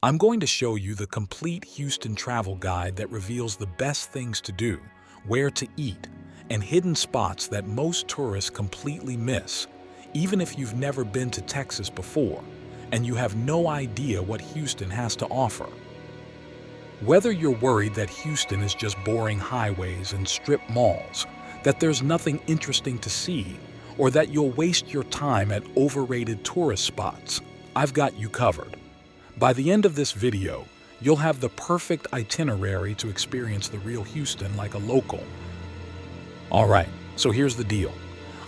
I'm going to show you the complete Houston travel guide that reveals the best things to do, where to eat, and hidden spots that most tourists completely miss, even if you've never been to Texas before, and you have no idea what Houston has to offer. Whether you're worried that Houston is just boring highways and strip malls, that there's nothing interesting to see, or that you'll waste your time at overrated tourist spots, I've got you covered. By the end of this video, you'll have the perfect itinerary to experience the real Houston like a local. Alright, so here's the deal.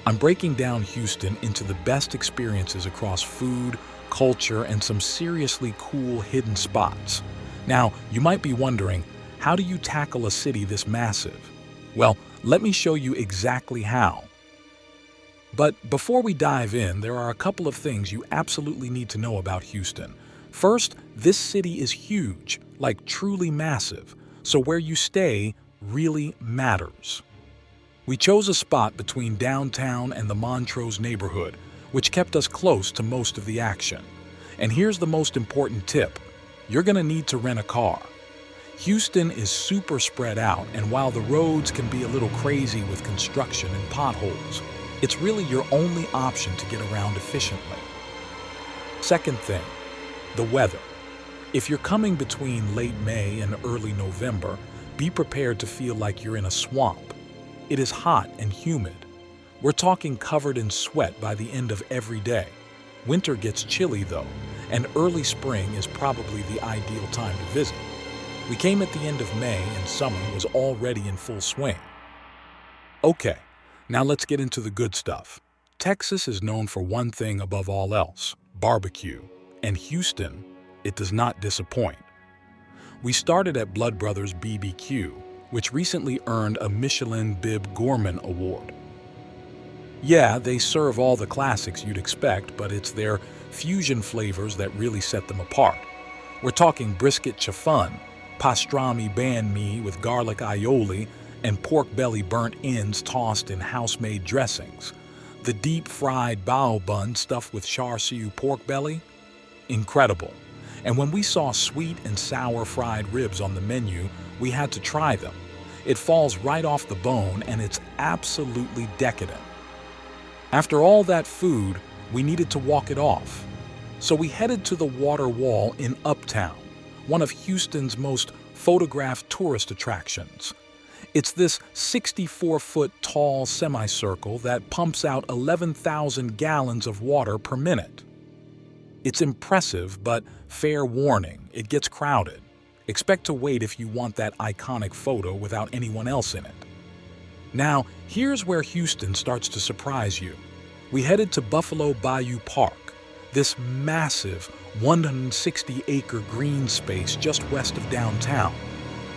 I'm breaking down Houston into the best experiences across food, culture, and some seriously cool hidden spots. Now, you might be wondering, how do you tackle a city this massive? Well, let me show you exactly how. But before we dive in, there are a couple of things you absolutely need to know about Houston. First, this city is huge, like truly massive, so where you stay really matters. We chose a spot between downtown and the Montrose neighborhood, which kept us close to most of the action. And here's the most important tip. You're gonna need to rent a car. Houston is super spread out, and while the roads can be a little crazy with construction and potholes, it's really your only option to get around efficiently. Second thing, the weather. If you're coming between late May and early November, be prepared to feel like you're in a swamp. It is hot and humid. We're talking covered in sweat by the end of every day. Winter gets chilly though, and early spring is probably the ideal time to visit. We came at the end of May and summer was already in full swing. Okay, now let's get into the good stuff. Texas is known for one thing above all else, barbecue. And Houston, it does not disappoint. We started at Blood Brothers BBQ, which recently earned a Michelin Bib Gourmand Award. Yeah, they serve all the classics you'd expect, but it's their fusion flavors that really set them apart. We're talking brisket chiffon, pastrami banh mi with garlic aioli, and pork belly burnt ends tossed in house-made dressings. The deep-fried bao bun stuffed with char siu pork belly? Incredible. And when we saw sweet and sour fried ribs on the menu, we had to try them. It falls right off the bone and it's absolutely decadent. After all that food, we needed to walk it off. So we headed to the Water Wall in Uptown, one of Houston's most photographed tourist attractions. It's this 64-foot tall semicircle that pumps out 11,000 gallons of water per minute. It's impressive, but fair warning, it gets crowded. Expect to wait if you want that iconic photo without anyone else in it. Now, here's where Houston starts to surprise you. We headed to Buffalo Bayou Park, this massive 160-acre green space just west of downtown.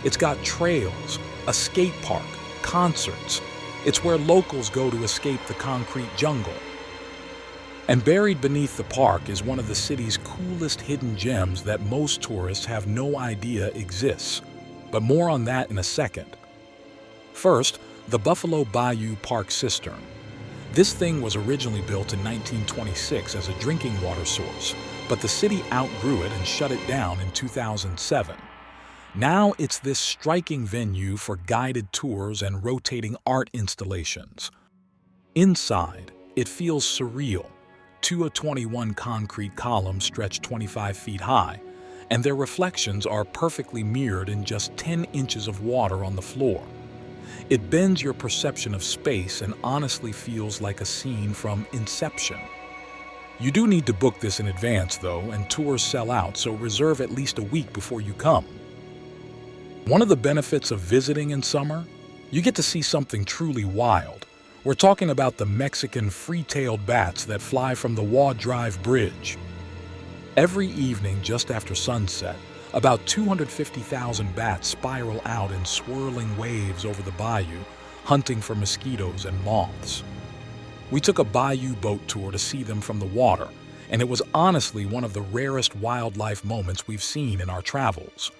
It's got trails, a skate park, concerts. It's where locals go to escape the concrete jungle. And buried beneath the park is one of the city's coolest hidden gems that most tourists have no idea exists. But more on that in a second. First, the Buffalo Bayou Park Cistern. This thing was originally built in 1926 as a drinking water source, but the city outgrew it and shut it down in 2007. Now it's this striking venue for guided tours and rotating art installations. Inside, it feels surreal. 221 concrete columns stretch 25 feet high, and their reflections are perfectly mirrored in just 10 inches of water on the floor. It bends your perception of space and honestly feels like a scene from Inception. You do need to book this in advance, though, and tours sell out, so reserve at least a week before you come. One of the benefits of visiting in summer? You get to see something truly wild. We're talking about the Mexican free-tailed bats that fly from the Waugh Drive Bridge. Every evening just after sunset, about 250,000 bats spiral out in swirling waves over the bayou, hunting for mosquitoes and moths. We took a bayou boat tour to see them from the water, and it was honestly one of the rarest wildlife moments we've seen in our travels.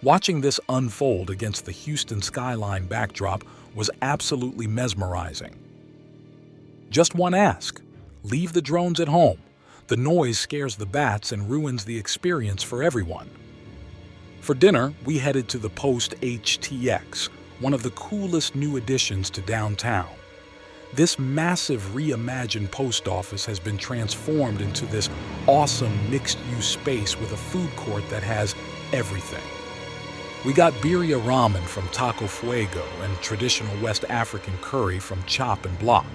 Watching this unfold against the Houston skyline backdrop was absolutely mesmerizing. Just one ask: leave the drones at home. The noise scares the bats and ruins the experience for everyone. For dinner, we headed to the Post HTX, one of the coolest new additions to downtown. This massive reimagined post office has been transformed into this awesome mixed-use space with a food court that has everything. We got birria ramen from Taco Fuego and traditional West African curry from Chop and Block.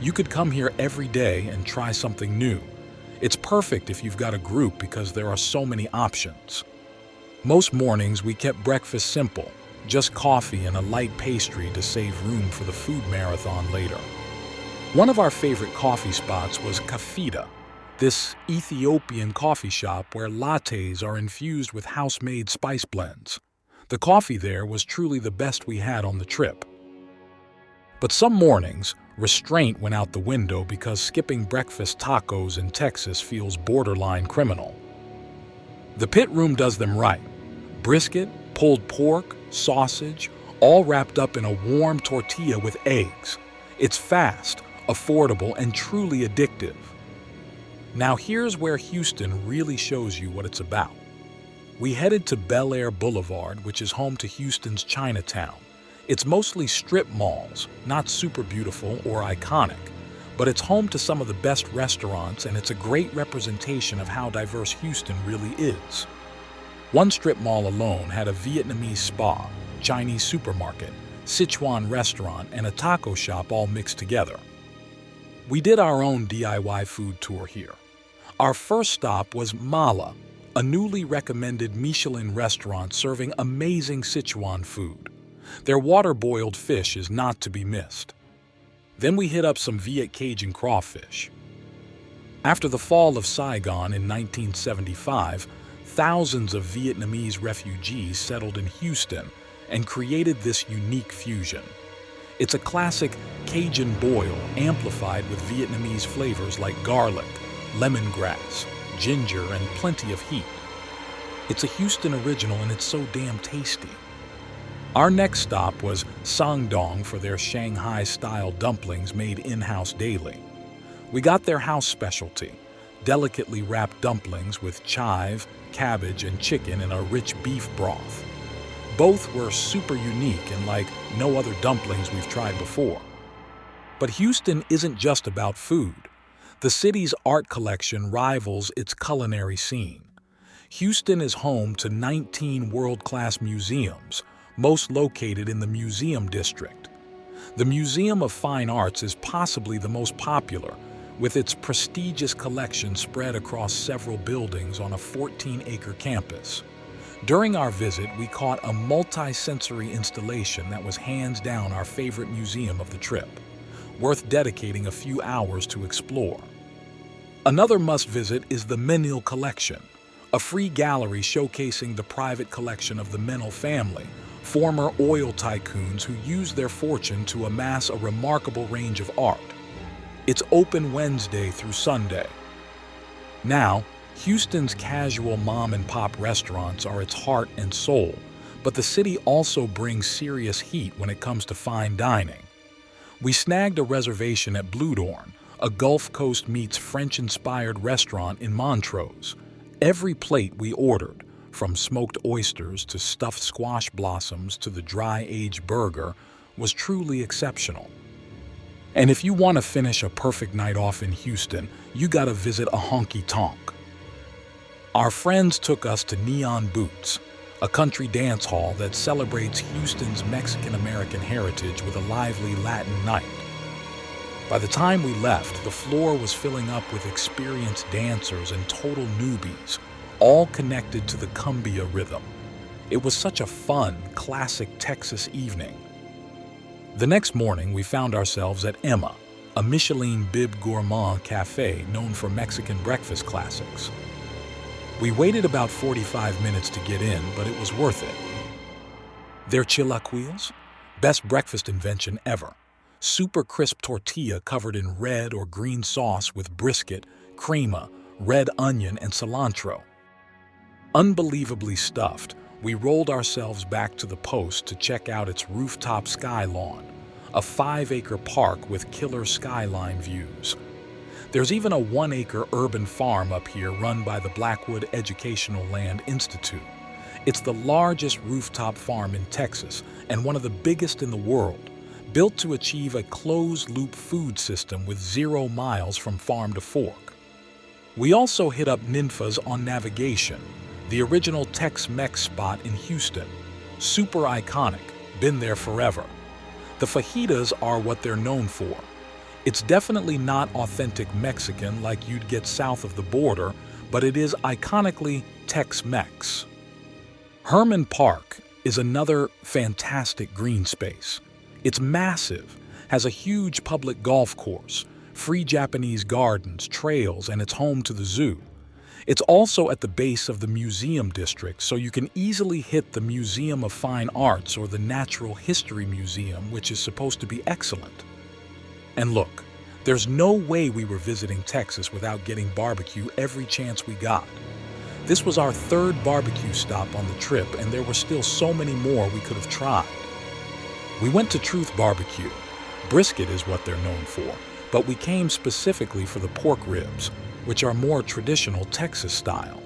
You could come here every day and try something new. It's perfect if you've got a group because there are so many options. Most mornings we kept breakfast simple, just coffee and a light pastry to save room for the food marathon later. One of our favorite coffee spots was Kafita, this Ethiopian coffee shop where lattes are infused with house-made spice blends. The coffee there was truly the best we had on the trip. But some mornings, restraint went out the window because skipping breakfast tacos in Texas feels borderline criminal. The pit room does them right. Brisket, pulled pork, sausage, all wrapped up in a warm tortilla with eggs. It's fast, affordable, and truly addictive. Now here's where Houston really shows you what it's about. We headed to Bel Air Boulevard, which is home to Houston's Chinatown. It's mostly strip malls, not super beautiful or iconic, but it's home to some of the best restaurants and it's a great representation of how diverse Houston really is. One strip mall alone had a Vietnamese spa, Chinese supermarket, Sichuan restaurant, and a taco shop all mixed together. We did our own DIY food tour here. Our first stop was Mala, a newly recommended Michelin restaurant serving amazing Sichuan food. Their water-boiled fish is not to be missed. Then we hit up some Viet Cajun crawfish. After the fall of Saigon in 1975, thousands of Vietnamese refugees settled in Houston and created this unique fusion. It's a classic Cajun boil amplified with Vietnamese flavors like garlic, lemongrass, ginger, and plenty of heat. It's a Houston original and it's so damn tasty. Our next stop was Sangdong for their Shanghai-style dumplings made in-house daily. We got their house specialty, delicately wrapped dumplings with chive, cabbage, and chicken in a rich beef broth. Both were super unique and like no other dumplings we've tried before. But Houston isn't just about food. The city's art collection rivals its culinary scene. Houston is home to 19 world-class museums, most located in the Museum District. The Museum of Fine Arts is possibly the most popular, with its prestigious collection spread across several buildings on a 14-acre campus. During our visit, we caught a multi-sensory installation that was hands down our favorite museum of the trip, worth dedicating a few hours to explore. Another must-visit is the Menil Collection, a free gallery showcasing the private collection of the Menil family, former oil tycoons who used their fortune to amass a remarkable range of art. It's open Wednesday through Sunday. Now, Houston's casual mom-and-pop restaurants are its heart and soul, but the city also brings serious heat when it comes to fine dining. We snagged a reservation at Blue Dorn, a Gulf Coast meets French-inspired restaurant in Montrose. Every plate we ordered, from smoked oysters to stuffed squash blossoms to the dry-aged burger, was truly exceptional. And if you want to finish a perfect night off in Houston, you gotta visit a honky-tonk. Our friends took us to Neon Boots, a country dance hall that celebrates Houston's Mexican-American heritage with a lively Latin night. By the time we left, the floor was filling up with experienced dancers and total newbies, all connected to the cumbia rhythm. It was such a fun, classic Texas evening. The next morning, we found ourselves at Emma, a Michelin Bib Gourmand cafe known for Mexican breakfast classics. We waited about 45 minutes to get in, but it was worth it. Their chilaquiles? Best breakfast invention ever. Super crisp tortilla covered in red or green sauce with brisket, crema, red onion, and cilantro. Unbelievably stuffed, we rolled ourselves back to the Post to check out its rooftop sky lawn, a 5-acre park with killer skyline views. There's even a 1-acre urban farm up here run by the Blackwood Educational Land Institute. It's the largest rooftop farm in Texas and one of the biggest in the world, built to achieve a closed-loop food system with 0 miles from farm to fork. We also hit up Ninfa's on Navigation, the original Tex-Mex spot in Houston. Super iconic, been there forever. The fajitas are what they're known for. It's definitely not authentic Mexican like you'd get south of the border, but it is iconically Tex-Mex. Herman Park is another fantastic green space. It's massive, has a huge public golf course, free Japanese gardens, trails, and it's home to the zoo. It's also at the base of the museum district, so you can easily hit the Museum of Fine Arts or the Natural History Museum, which is supposed to be excellent. And look, there's no way we were visiting Texas without getting barbecue every chance we got. This was our 3rd barbecue stop on the trip, and there were still so many more we could have tried. We went to Truth Barbecue. Brisket is what they're known for, but we came specifically for the pork ribs, which are more traditional Texas style.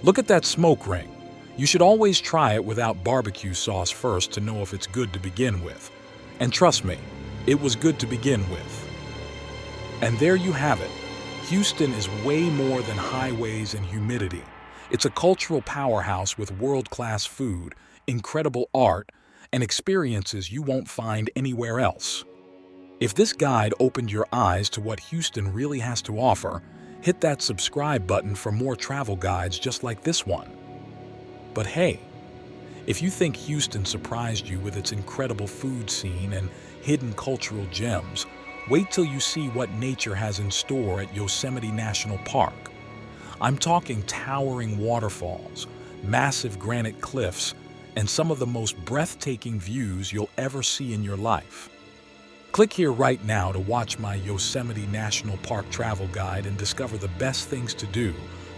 Look at that smoke ring. You should always try it without barbecue sauce first to know if it's good to begin with. And trust me, it was good to begin with. And there you have it. Houston is way more than highways and humidity. It's a cultural powerhouse with world-class food, incredible art, and experiences you won't find anywhere else. If this guide opened your eyes to what Houston really has to offer, hit that subscribe button for more travel guides just like this one. But hey, if you think Houston surprised you with its incredible food scene and hidden cultural gems, wait till you see what nature has in store at Yosemite National Park. I'm talking towering waterfalls, massive granite cliffs, and some of the most breathtaking views you'll ever see in your life. Click here right now to watch my Yosemite National Park travel guide and discover the best things to do,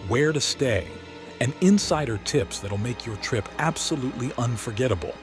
where to stay, and insider tips that'll make your trip absolutely unforgettable.